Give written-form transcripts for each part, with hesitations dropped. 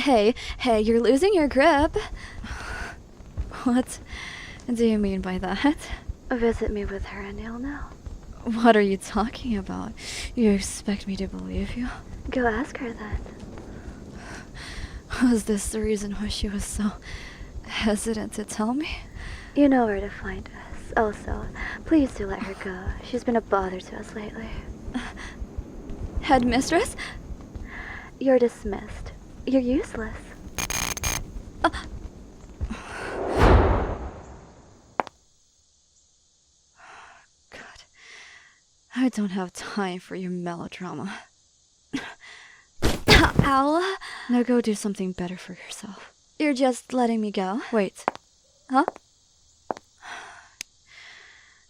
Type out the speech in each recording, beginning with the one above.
Hey, you're losing your grip. What do you mean by that? Visit me with her and you'll know. What are you talking about? You expect me to believe you? Go ask her then. Was this the reason why she was so hesitant to tell me? You know where to find us. Also, please do let her go. She's been a bother to us lately. Headmistress? You're dismissed. You're useless. God, I don't have time for your melodrama. Ow! Now go do something better for yourself. You're just letting me go? Wait. Huh?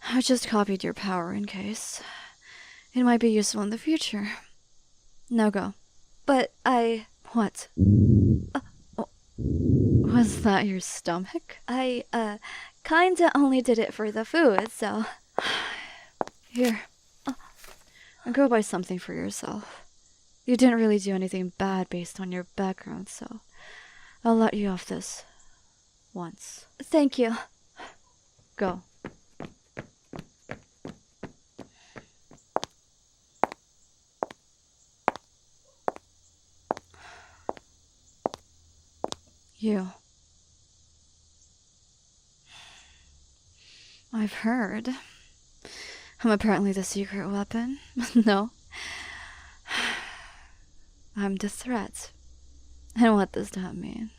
I just copied your power in case. It might be useful in the future. Now go. But I... What? Was that your stomach? I, kinda only did it for the food, so... Here. Go buy something for yourself. You didn't really do anything bad based on your background, so... I'll let you off this. Once. Thank you. Go. You. I've heard. I'm apparently the secret weapon. No. I'm the threat. And what does that mean?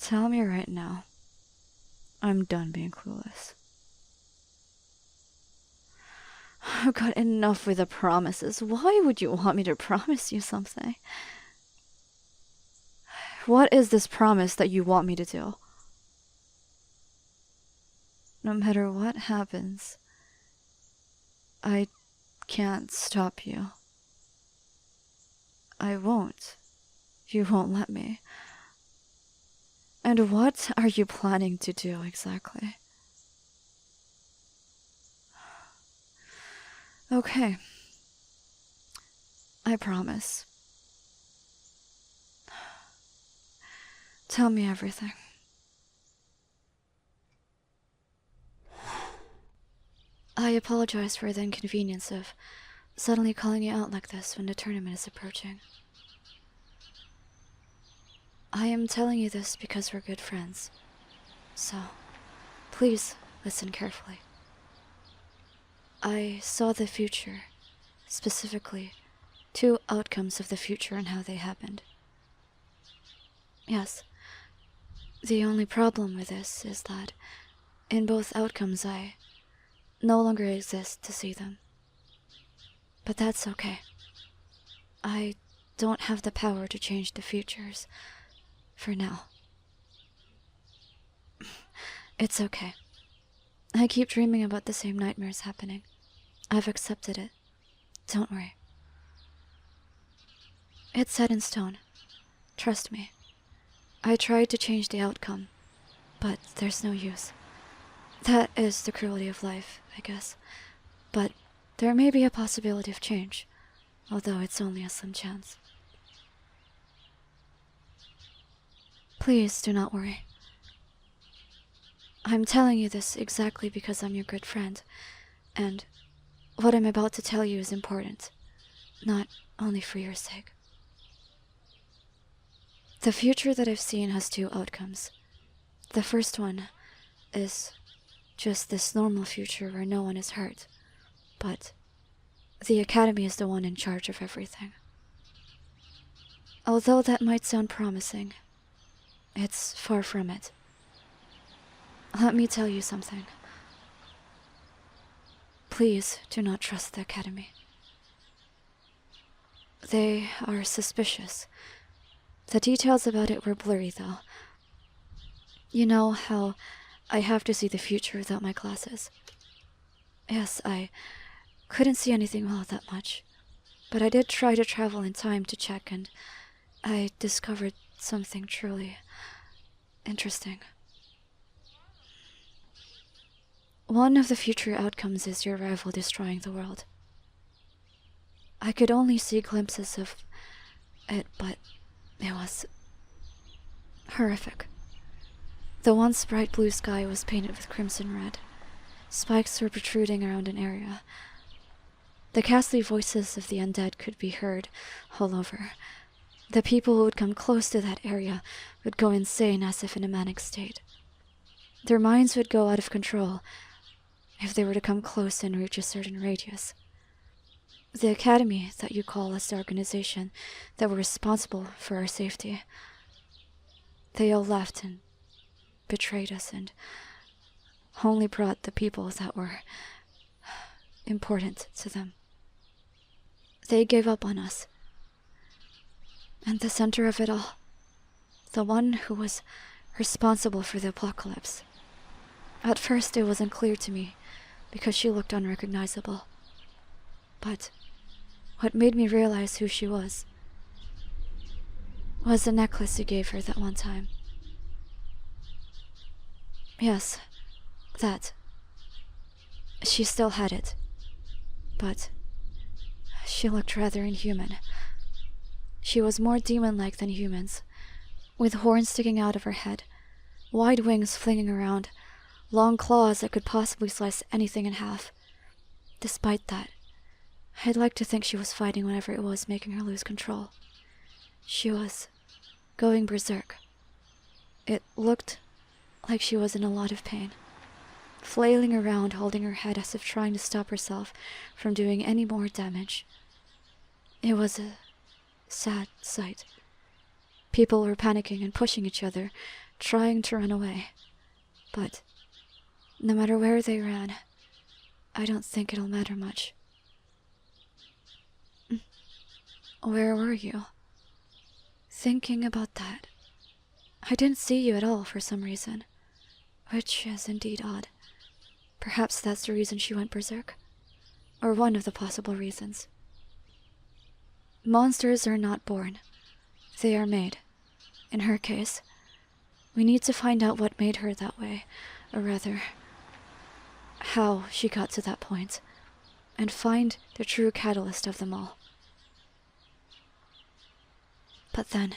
Tell me right now. I'm done being clueless. I've got enough with the promises. Why would you want me to promise you something? What is this promise that you want me to do? No matter what happens, I can't stop you. I won't. You won't let me. And what are you planning to do exactly? Okay. I promise. Tell me everything. I apologize for the inconvenience of suddenly calling you out like this when the tournament is approaching. I am telling you this because we're good friends. So, please listen carefully. I saw the future, specifically 2 outcomes of the future and how they happened. Yes. The only problem with this is that in both outcomes I no longer exist to see them. But that's okay. I don't have the power to change the futures. For now. It's okay. I keep dreaming about the same nightmares happening. I've accepted it. Don't worry. It's set in stone. Trust me. I tried to change the outcome, but there's no use. That is the cruelty of life, I guess. But there may be a possibility of change, although it's only a slim chance. Please do not worry. I'm telling you this exactly because I'm your good friend, and what I'm about to tell you is important, not only for your sake. The future that I've seen has 2 outcomes. The first one is just this normal future where no one is hurt, but the Academy is the one in charge of everything. Although that might sound promising, it's far from it. Let me tell you something. Please do not trust the Academy. They are suspicious. The details about it were blurry, though. You know how I have to see the future without my glasses? Yes, I couldn't see anything well that much, but I did try to travel in time to check, and I discovered something truly interesting. One of the future outcomes is your rival destroying the world. I could only see glimpses of it, but It was horrific. The once bright blue sky was painted with crimson red. Spikes were protruding around an area. The ghastly voices of the undead could be heard all over. The people who would come close to that area would go insane as if in a manic state. Their minds would go out of control if they were to come close and reach a certain radius. The academy that you call as the organization that were responsible for our safety, they all left and betrayed us and only brought the people that were important to them. They gave up on us. And the center of it all, the one who was responsible for the apocalypse. At first it wasn't clear to me because she looked unrecognizable. But what made me realize who she was the necklace you gave her that one time. Yes, that. She still had it, but she looked rather inhuman. She was more demon-like than humans, with horns sticking out of her head, wide wings flinging around, long claws that could possibly slice anything in half. Despite that, I'd like to think she was fighting whatever it was making her lose control. She was going berserk. It looked like she was in a lot of pain, flailing around, holding her head as if trying to stop herself from doing any more damage. It was a sad sight. People were panicking and pushing each other, trying to run away. But no matter where they ran, I don't think it'll matter much. Where were you? Thinking about that. I didn't see you at all for some reason, which is indeed odd. Perhaps that's the reason she went berserk, or one of the possible reasons. Monsters are not born. They are made. In her case, we need to find out what made her that way, or rather, how she got to that point, and find the true catalyst of them all. But then,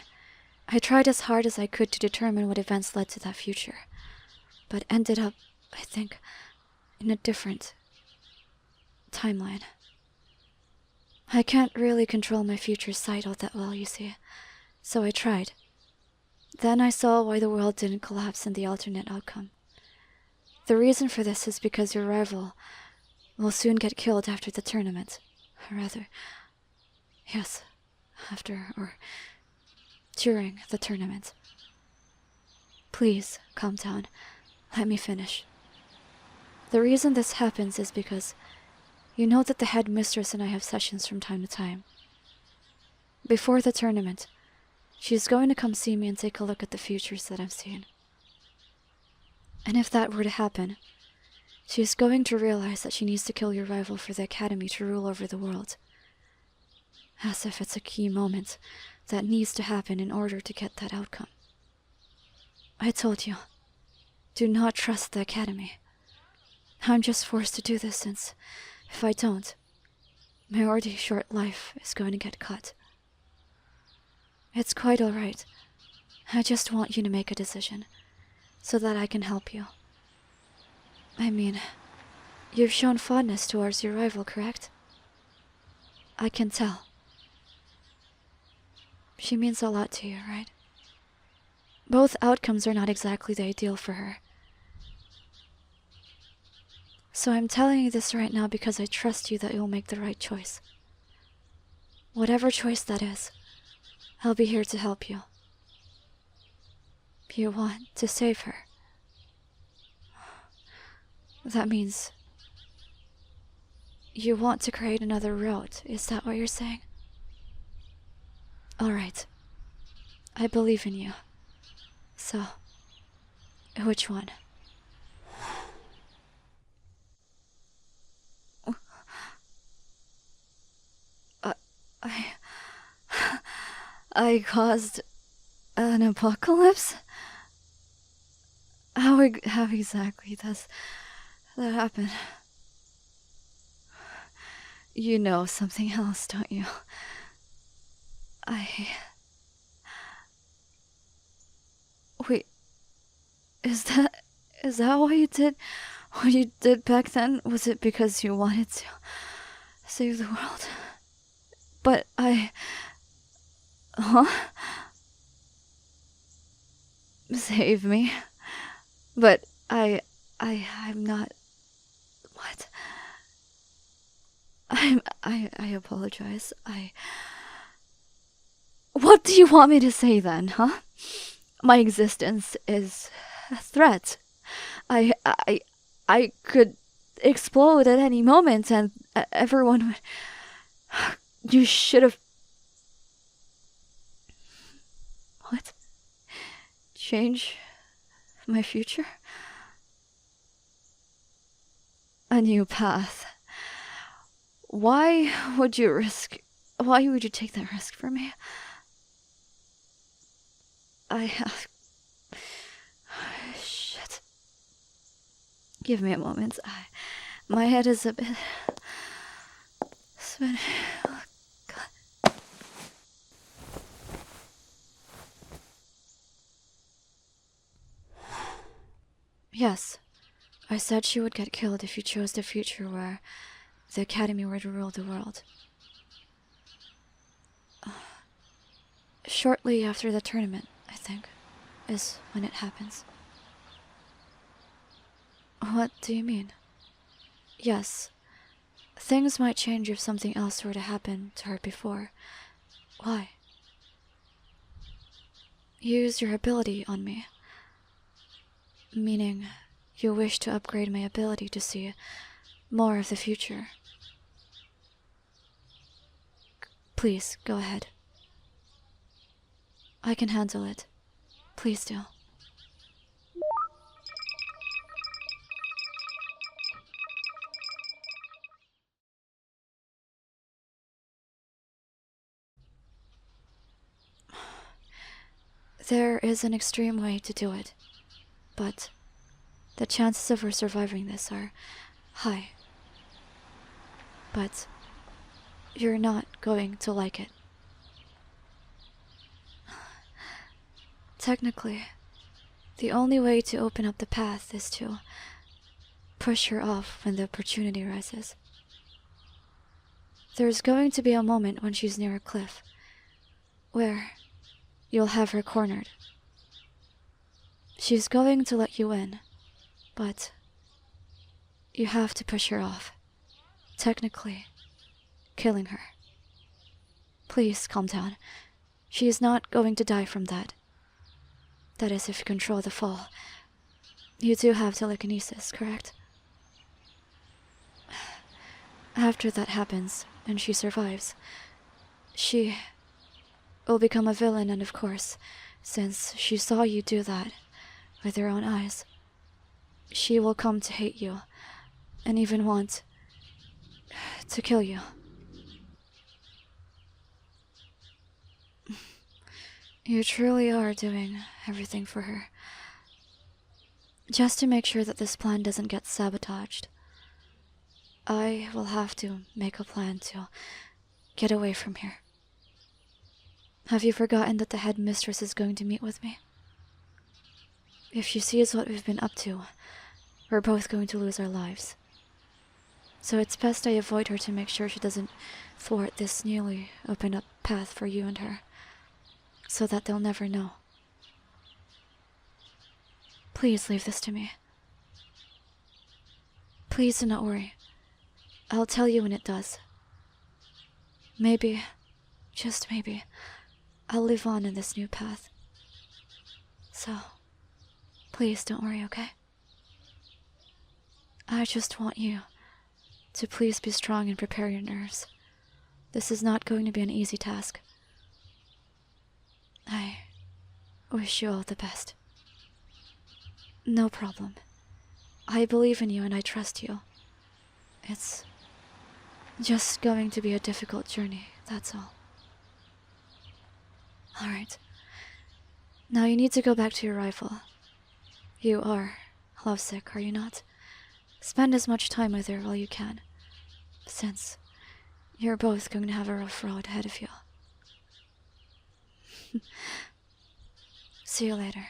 I tried as hard as I could to determine what events led to that future, but ended up, I think, in a different timeline. I can't really control my future sight all that well, you see, so I tried. Then I saw why the world didn't collapse in the alternate outcome. The reason for this is because your rival will soon get killed after the tournament. Rather, yes, after or during the tournament. Please, calm down. Let me finish. The reason this happens is because you know that the head mistress and I have sessions from time to time. Before the tournament, she's going to come see me and take a look at the futures that I've seen. And if that were to happen, she's going to realize that she needs to kill your rival for the academy to rule over the world. As if it's a key moment that needs to happen in order to get that outcome. I told you, do not trust the academy. I'm just forced to do this since, if I don't, my already short life is going to get cut. It's quite alright. I just want you to make a decision, so that I can help you. I mean, you've shown fondness towards your rival, correct? I can tell. She means a lot to you, right? Both outcomes are not exactly the ideal for her. So I'm telling you this right now because I trust you that you'll make the right choice. Whatever choice that is, I'll be here to help you. You want to save her. That means you want to create another road, is that what you're saying? Alright. I believe in you. So, which one? I caused an apocalypse? How exactly does that happen? You know something else, don't you? Is that why you did what you did back then? Was it because you wanted to save the world? But huh? Save me? But I'm not... What? I apologize. What do you want me to say then, huh? My existence is a threat. I could explode at any moment and everyone would... You should have... What? Change my future? A new path. Why would you take that risk for me? Shit. Give me a moment. My head is a bit spinning. Oh, God. Yes, I said she would get killed if you chose the future where the Academy were to rule the world. Shortly after the tournament, I think, is when it happens. What do you mean? Yes, things might change if something else were to happen to her before. Why? Use your ability on me. Meaning, you wish to upgrade my ability to see more of the future. Please, go ahead. I can handle it. Please do. There is an extreme way to do it, but the chances of her surviving this are high. But you're not going to like it. Technically, the only way to open up the path is to push her off when the opportunity rises. There's going to be a moment when she's near a cliff, where you'll have her cornered. She's going to let you in, but you have to push her off. Technically, killing her. Please calm down. She is not going to die from that. That is if you control the fall. You do have telekinesis, correct? After that happens, and she survives, she will become a villain, and of course, since she saw you do that with her own eyes, she will come to hate you, and even want to kill you. You truly are doing everything for her. Just to make sure that this plan doesn't get sabotaged, I will have to make a plan to get away from here. Have you forgotten that the headmistress is going to meet with me? If she sees what we've been up to, we're both going to lose our lives. So it's best I avoid her to make sure she doesn't thwart this newly opened up path for you and her, so that they'll never know. Please leave this to me. Please do not worry. I'll tell you when it does. Maybe, just maybe, I'll live on in this new path. So, please don't worry, okay? I just want you to please be strong and prepare your nerves. This is not going to be an easy task. I wish you all the best. No problem. I believe in you and I trust you. It's just going to be a difficult journey, that's all. Alright. Now you need to go back to your rifle. You are lovesick, are you not? Spend as much time with her while you can, since you're both going to have a rough road ahead of you. See you later.